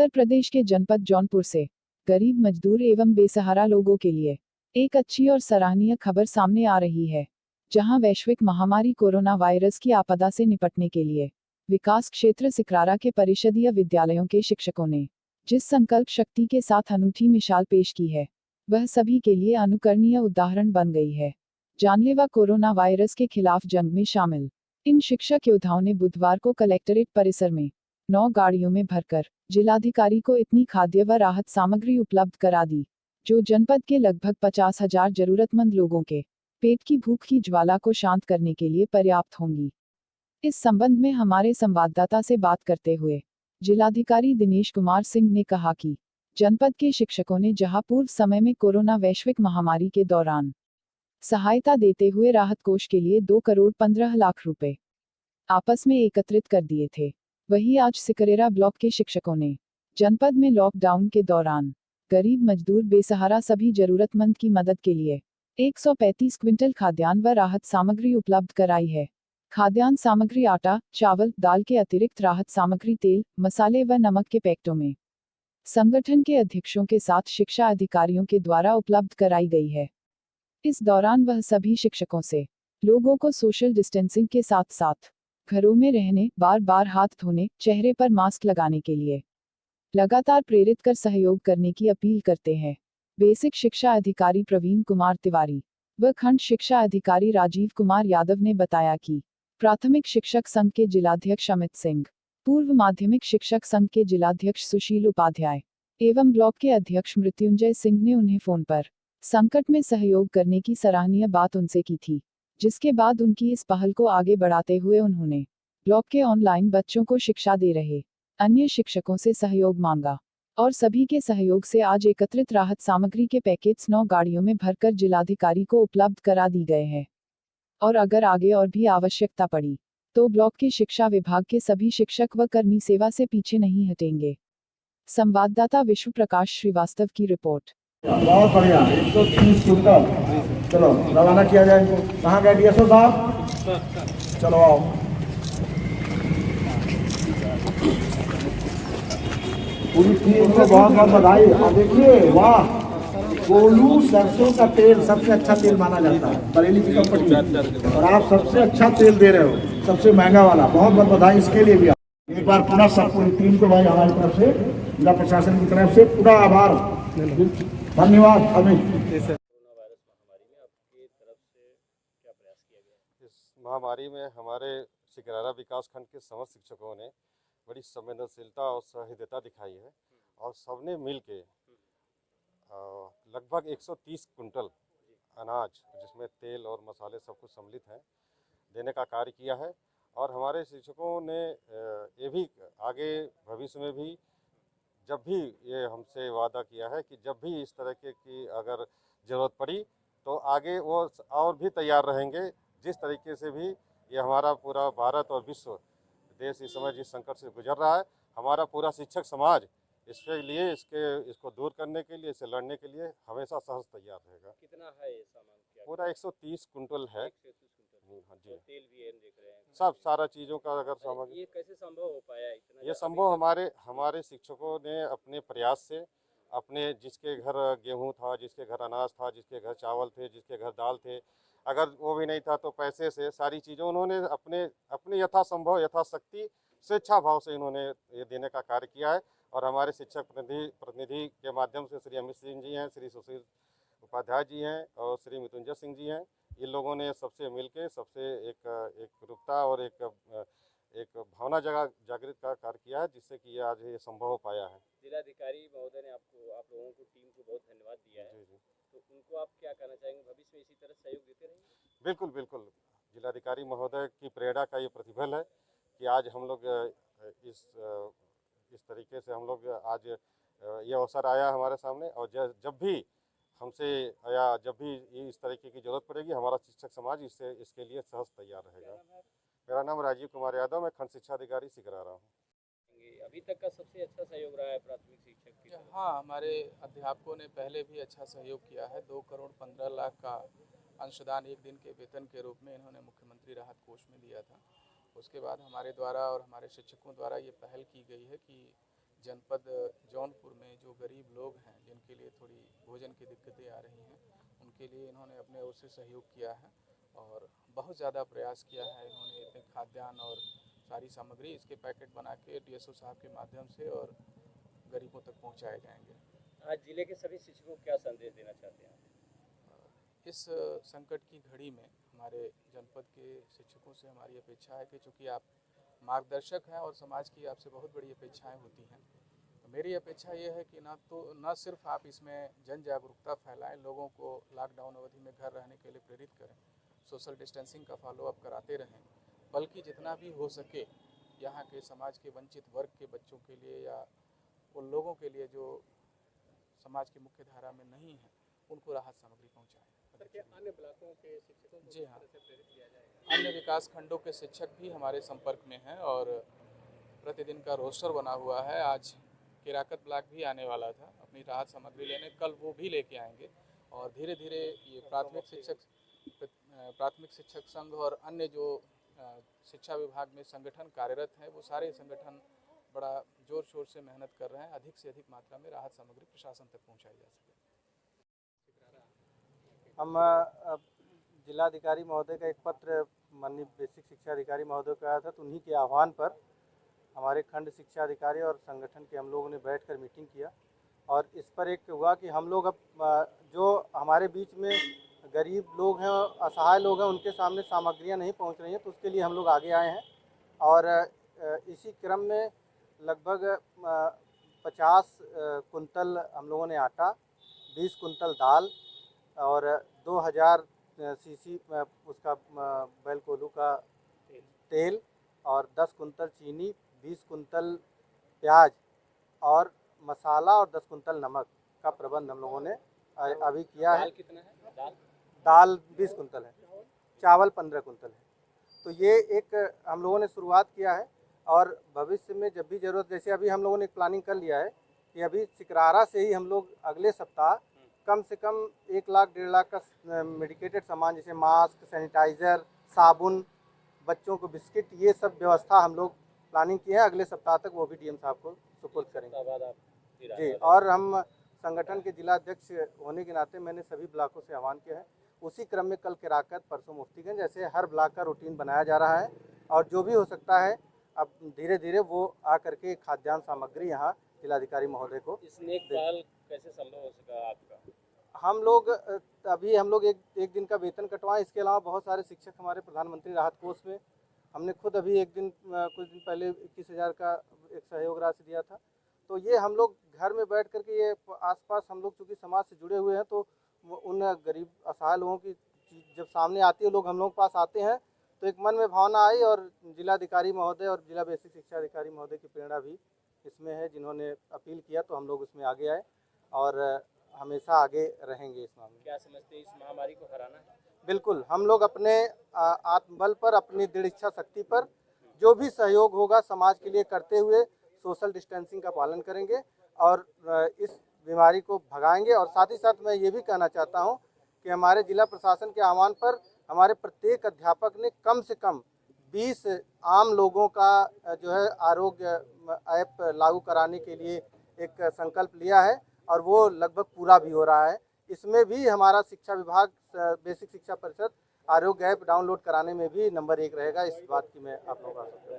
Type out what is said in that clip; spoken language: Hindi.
उत्तर प्रदेश के जनपद जौनपुर से गरीब मजदूर एवं बेसहारा लोगों के लिए एक अच्छी और सराहनीय खबर सामने आ रही है, जहां वैश्विक महामारी कोरोना वायरस की आपदा से निपटने के लिए विकास क्षेत्र सिकरारा के परिषदीय विद्यालयों के शिक्षकों ने जिस संकल्प शक्ति के साथ अनूठी मिसाल पेश की है, वह सभी के लिए अनुकरणीय उदाहरण बन गई है। जानलेवा कोरोना वायरस के खिलाफ जंग में शामिल इन शिक्षक योद्धाओं ने बुधवार को कलेक्ट्रेट परिसर में 9 गाड़ियों में भरकर जिलाधिकारी को इतनी खाद्य व राहत सामग्री उपलब्ध करा दी, जो जनपद के लगभग 50,000 जरूरतमंद लोगों के पेट की भूख की ज्वाला को शांत करने के लिए पर्याप्त होंगी। इस संबंध में हमारे संवाददाता से बात करते हुए जिलाधिकारी दिनेश कुमार सिंह ने कहा कि जनपद के शिक्षकों ने जहां पूर्व समय में कोरोना वैश्विक महामारी के दौरान सहायता देते हुए राहत कोष के लिए 2 करोड़ 15 लाख रुपए आपस में एकत्रित कर दिए थे, वहीं आज सिकरेरा ब्लॉक के शिक्षकों ने जनपद में लॉकडाउन के दौरान गरीब मजदूर बेसहारा सभी जरूरतमंद की मदद के लिए 135 क्विंटल खाद्यान्न व राहत सामग्री उपलब्ध कराई है। खाद्यान्न सामग्री आटा, चावल, दाल के अतिरिक्त राहत सामग्री तेल, मसाले व नमक के पैकेटों में संगठन के अध्यक्षों के साथ शिक्षा अधिकारियों के द्वारा उपलब्ध कराई गई है। इस दौरान वह सभी शिक्षकों से लोगों को सोशल डिस्टेंसिंग के साथ साथ घरों में रहने, बार बार हाथ धोने, चेहरे पर मास्क लगाने के लिए लगातार प्रेरित कर सहयोग करने की अपील करते हैं। बेसिक शिक्षा अधिकारी प्रवीण कुमार तिवारी व खंड शिक्षा अधिकारी राजीव कुमार यादव ने बताया कि प्राथमिक शिक्षक संघ के जिलाध्यक्ष अमित सिंह, पूर्व माध्यमिक शिक्षक संघ के जिलाध्यक्ष सुशील उपाध्याय एवं ब्लॉक के अध्यक्ष मृत्युंजय सिंह ने उन्हें फोन पर संकट में सहयोग करने की सराहनीय बात उनसे की थी, जिसके बाद उनकी इस पहल को आगे बढ़ाते हुए उन्होंने ब्लॉक के ऑनलाइन बच्चों को शिक्षा दे रहे अन्य शिक्षकों से सहयोग मांगा और सभी के सहयोग से आज एकत्रित राहत सामग्री के पैकेट्स 9 गाड़ियों में भरकर जिलाधिकारी को उपलब्ध करा दी गए हैं और अगर आगे और भी आवश्यकता पड़ी तो ब्लॉक के शिक्षा विभाग के सभी शिक्षक व कर्मी सेवा से पीछे नहीं हटेंगे। संवाददाता विश्व प्रकाश श्रीवास्तव की रिपोर्ट। बहुत बढ़िया, 130 क्विंटल। चलो रवाना किया जाए इनको। कहाँ गए डीएसओ साहब? चलो आओ। पूरी टीम को बहुत बहुत बधाई। और देखिए, वाह, गोलू सरसों का तेल सबसे अच्छा तेल माना जाता है, बरेली की कंपनी, और आप सबसे अच्छा तेल दे रहे हो, सबसे महंगा वाला। बहुत बहुत बधाई इसके लिए भी। एक बार पुनः सब पूरी टीम को भाई हमारी तरफ से, जिला प्रशासन की तरफ से पूरा आभार, धन्यवाद। अमित, इस महामारी में हमारे सिकरारा विकास खंड के समस्त शिक्षकों ने बड़ी संवेदनशीलता और सहृदयता दिखाई है और सबने मिल के लगभग 130 कुंटल अनाज, जिसमें तेल और मसाले सब कुछ सम्मिलित हैं, देने का कार्य किया है। और हमारे शिक्षकों ने ये भी आगे भविष्य में भी जब भी ये हमसे वादा किया है कि जब भी इस तरह की अगर ज़रूरत पड़ी तो आगे वो और भी तैयार रहेंगे। जिस तरीके से भी ये हमारा पूरा भारत और विश्व देश इस समय जिस संकट से गुजर रहा है, हमारा पूरा शिक्षक समाज इसके लिए इसको दूर करने के लिए, इससे लड़ने के लिए हमेशा सहज तैयार रहेगा। कितना है ये सामान? पूरा 130 कुंटल है। 130 कुंटल। हाँ जी, तेल भी है, देख रहे हैं सब सारा चीज़ों का अगर सामग्री। ये कैसे संभव हो पाया इतना? ये संभव हमारे शिक्षकों ने अपने प्रयास से, अपने जिसके घर गेहूं था, जिसके घर अनाज था, जिसके घर चावल थे, जिसके घर दाल थे, अगर वो भी नहीं था तो पैसे से, सारी चीज़ों उन्होंने अपने यथासंभव यथाशक्ति स्वेच्छा भाव से इन्होंने ये देने का कार्य किया है। और हमारे शिक्षक प्रतिनिधि के माध्यम से श्री अमित सिंह जी हैं, श्री सुशील उपाध्याय जी हैं और श्री मृत्युंजय सिंह जी हैं, इन लोगों ने सबसे मिलके सबसे एक रूपता और एक भावना जागृत का कार्य किया है, जिससे कि आज ये संभव हो पाया है। जिलाधिकारी महोदय ने आप लोगों को, टीम को बहुत धन्यवाद दिया है। जी। तो उनको आप क्या कहना चाहेंगे? भविष्य में इसी तरह सहयोग देते रहेंगे? बिल्कुल बिल्कुल, जिलाधिकारी महोदय की प्रेरणा का ये प्रतिफल है कि आज हम लोग इस तरीके से हम लोग आज ये अवसर आया हमारे सामने। और जब भी हमसे या जब भी इस तरीके की जरूरत पड़ेगी, हमारा शिक्षक समाज इसके लिए सहज तैयार रहेगा। मेरा नाम राजीव कुमार यादव, मैं खंड शिक्षा अधिकारी सिकरारा हूँ। अभी तक का सबसे अच्छा सहयोग रहा है प्राथमिक शिक्षक की? हाँ, हमारे अध्यापकों ने पहले भी अच्छा सहयोग किया है। 2 करोड़ 15 लाख का अंशदान एक दिन के वेतन के रूप में इन्होंने मुख्यमंत्री राहत कोष में दिया था। उसके बाद हमारे द्वारा और हमारे शिक्षकों द्वारा ये पहल की गई है कि जनपद जौनपुर में जो गरीब लोग हैं जिनके लिए थोड़ी भोजन की दिक्कतें आ रही हैं, उनके लिए इन्होंने अपने ओर से सहयोग किया है और बहुत ज़्यादा प्रयास किया है। इन्होंने इतने खाद्यान्न और सारी सामग्री इसके पैकेट बना के डीएसओ साहब के माध्यम से और गरीबों तक पहुंचाए जाएंगे। आज जिले के सभी शिक्षकों को क्या संदेश देना चाहते हैं? इस संकट की घड़ी में हमारे जनपद के शिक्षकों से हमारी अपेक्षा है कि चूँकि आप मार्गदर्शक हैं और समाज की आपसे बहुत बड़ी अपेक्षाएं होती हैं, तो मेरी अपेक्षा ये है कि न सिर्फ आप इसमें जन जागरूकता फैलाएं, लोगों को लॉकडाउन अवधि में घर रहने के लिए प्रेरित करें, सोशल डिस्टेंसिंग का फॉलोअप कराते रहें, बल्कि जितना भी हो सके यहाँ के समाज के वंचित वर्ग के बच्चों के लिए या उन लोगों के लिए जो समाज की मुख्य धारा में नहीं है, उनको राहत सामग्री पहुँचाएँ। अन्य ब्लॉकों के शिक्षकों को जी हाँ, प्रेरित किया जाएगा? अन्य विकास खंडों के शिक्षक भी हमारे संपर्क में हैं और प्रतिदिन का रोस्टर बना हुआ है। आज केराकत ब्लॉक भी आने वाला था अपनी राहत सामग्री लेने, कल वो भी लेके आएंगे और धीरे धीरे ये प्राथमिक शिक्षक संघ और अन्य जो शिक्षा विभाग में संगठन कार्यरत हैं, वो सारे संगठन बड़ा जोर शोर से मेहनत कर रहे हैं, अधिक से अधिक मात्रा में राहत सामग्री प्रशासन तक पहुँचाई जा सके। हम जिलाधिकारी महोदय का एक पत्र माननीय बेसिक शिक्षा अधिकारी महोदय को आया था, तो उन्हीं के आह्वान पर हमारे खंड शिक्षा अधिकारी और संगठन के हम लोगों ने बैठकर मीटिंग किया और इस पर एक हुआ कि हम लोग अब जो हमारे बीच में गरीब लोग हैं, असहाय लोग हैं, उनके सामने सामग्रियां नहीं पहुंच रही हैं, तो उसके लिए हम लोग आगे आए हैं और इसी क्रम में लगभग 50 कुंतल हम लोगों ने आटा, 20 कुंतल दाल और 2000 सीसी उसका बैल कोल्हू का तेल और 10 कुंतल चीनी, 20 कुंतल प्याज और मसाला और 10 कुंतल नमक का प्रबंध हम लोगों ने अभी किया है। दाल कितना है? दाल 20 कुंतल है, चावल 15 कुंतल है। तो ये एक हम लोगों ने शुरुआत किया है और भविष्य में जब भी ज़रूरत, जैसे अभी हम लोगों ने एक प्लानिंग कर लिया है कि अभी सिकरारा से ही हम लोग अगले सप्ताह कम से कम 1 लाख 1.5 लाख का मेडिकेटेड सामान जैसे मास्क, सैनिटाइज़र, साबुन, बच्चों को बिस्किट, ये सब व्यवस्था हम लोग प्लानिंग की है। अगले सप्ताह तक वो भी डीएम साहब को सुपुर्द करेंगे जी। और हम संगठन के जिला अध्यक्ष होने के नाते मैंने सभी ब्लॉकों से आह्वान किया है। उसी क्रम में कल केराकत, परसों मुफ्तीगंज, ऐसे हर ब्लॉक का रूटीन बनाया जा रहा है और जो भी हो सकता है अब धीरे धीरे वो आ करके खाद्यान्न सामग्री यहाँ जिलाधिकारी महोदय को। इस नेक पहल कैसे संभव हो सका आपका? हम लोग एक दिन का वेतन कटवाएं, इसके अलावा बहुत सारे शिक्षक हमारे प्रधानमंत्री राहत कोष में हमने खुद अभी कुछ दिन पहले 21,000 का एक सहयोग राशि दिया था। तो ये हम लोग घर में बैठ करके ये आसपास हम लोग चूँकि समाज से जुड़े हुए हैं, तो उन गरीब असहाय लोगों की चीज़ जब सामने आती है, लोग हम लोगों के पास आते हैं, तो एक मन में भावना आई और जिलाधिकारी महोदय और जिला बेसिक शिक्षा अधिकारी महोदय की प्रेरणा भी इसमें है, जिन्होंने अपील किया, तो हम लोग उसमें आगे आए और हमेशा आगे रहेंगे इस मामले में। क्या समझते हैं इस महामारी को हराना है? बिल्कुल, हम लोग अपने आत्मबल पर, अपनी दृढ़ इच्छा शक्ति पर जो भी सहयोग होगा समाज के लिए करते हुए सोशल डिस्टेंसिंग का पालन करेंगे और इस बीमारी को भगाएंगे। और साथ ही साथ मैं ये भी कहना चाहता हूँ कि हमारे जिला प्रशासन के आह्वान पर हमारे प्रत्येक अध्यापक ने कम से कम 20 आम लोगों का जो है आरोग्य ऐप लागू कराने के लिए एक संकल्प लिया है और वो लगभग पूरा भी हो रहा है। इसमें भी हमारा शिक्षा विभाग, बेसिक शिक्षा परिषद आरोग्य ऐप डाउनलोड कराने में भी नंबर 1 रहेगा। इस बात की मैं आप लोगों का